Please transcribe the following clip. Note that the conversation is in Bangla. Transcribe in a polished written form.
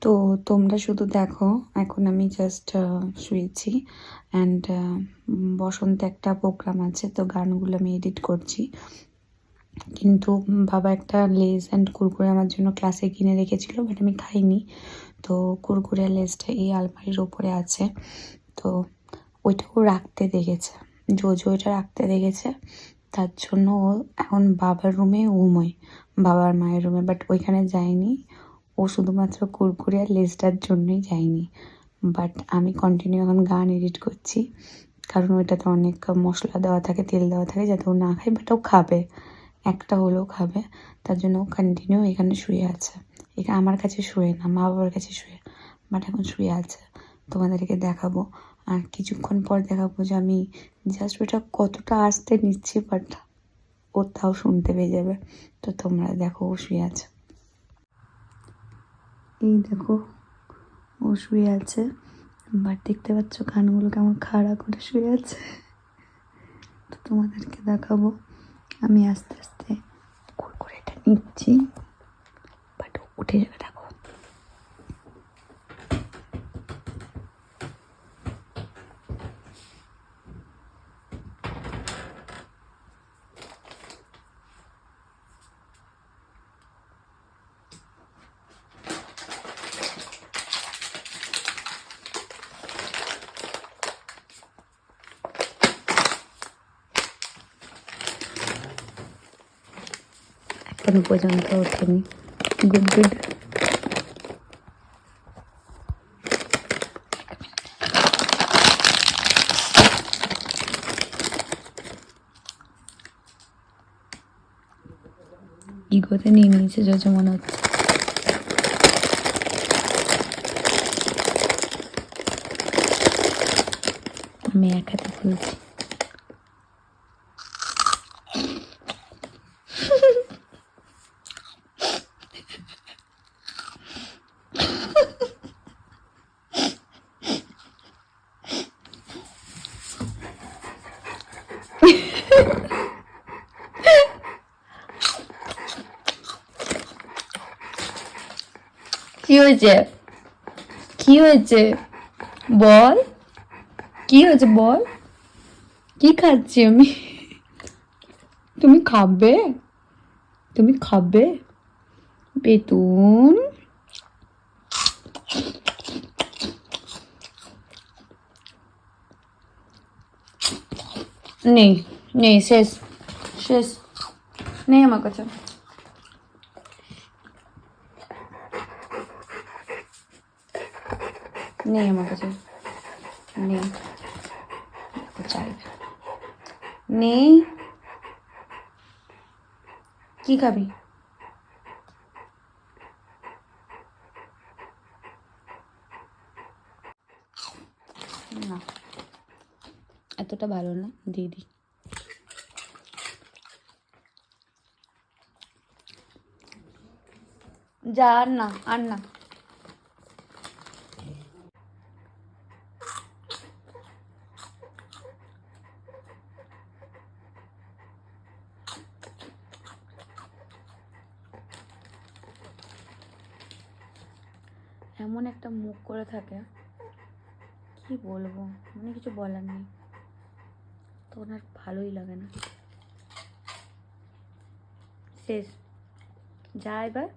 তো তোমরা শুধু দেখো, এখন আমি জাস্ট শুয়েছি। অ্যান্ড বসন্তে একটা প্রোগ্রাম আছে, তো গানগুলো আমি এডিট করছি। কিন্তু বাবা একটা লেজ অ্যান্ড কুরকুরে আমার জন্য ক্লাসে কিনে রেখেছিল, বাট আমি খাইনি। তো কুরকুরে লেজটা এই আলমারির ওপরে আছে, তো ওইটাও রাখতে দেখেছে, জোজো ওইটা রাখতে দেখেছে। তার জন্য ও এখন বাবার রুমে ঘুমোয়, বাবার মায়ের রুমে, বাট ওইখানে যায়নি। ও শুধুমাত্র কুরকুরে আর লেজটার জন্যই যায়নি। বাট আমি কন্টিনিউ এখন গান এডিট করছি, কারণ ওইটাতে অনেক মশলা দেওয়া থাকে, তেল দেওয়া থাকে, যাতে ও না খায়, বাট ও খাবে, একটা হলেও খাবে। তার জন্য ও কন্টিনিউ এখানে শুয়ে আছে। এখানে আমার কাছে শুয়ে না, মা বাবার কাছে শুয়ে, বাট এখন শুয়ে আছে। তোমাদেরকে দেখাবো, আর কিছুক্ষণ পর দেখাবো যে আমি জাস্ট ওটা কতটা আস্তে নিচ্ছি, বাট ও তাও শুনতে পেয়ে যাবে। তো তোমরা দেখো, ও শুয়ে আছে, এই দেখো ও শুয়ে আছে। বাট দেখতে পাচ্ছ কানগুলো কেমন খাড়া করে শুয়ে আছে। তো তোমাদেরকে দেখাবো আমি আস্তে আস্তে কুরকুরেটা নিচ্ছি, বাট ও উঠে যাবে, দেখো। এখন পর্যন্ত ওঠেনি। Good good. ইগোতে নিয়ে নিয়েছে যত মনে হচ্ছে। আমি এক হাতে খুলছি। কি হয়েছে? কি হয়েছে বল? কি হয়েছে বল? কি খাচ্ছি আমি? তুমি খাবে? তুমি খাবে বেতুন? নেই, নেই, শেষ, শেষ, নেই আমার কাছে। নেই আমার কাছে, নেই, চাইবে নেই। কি খাবি? না, এতটা ভালো না, দিয়ে দিই। যা, আর না, আর না। এমন একটা মুখ করে থাকে, কি বলবো, মানে কিছু বলার নেই। তো ওনার ভালোই লাগে না। শেষ, যা এবার।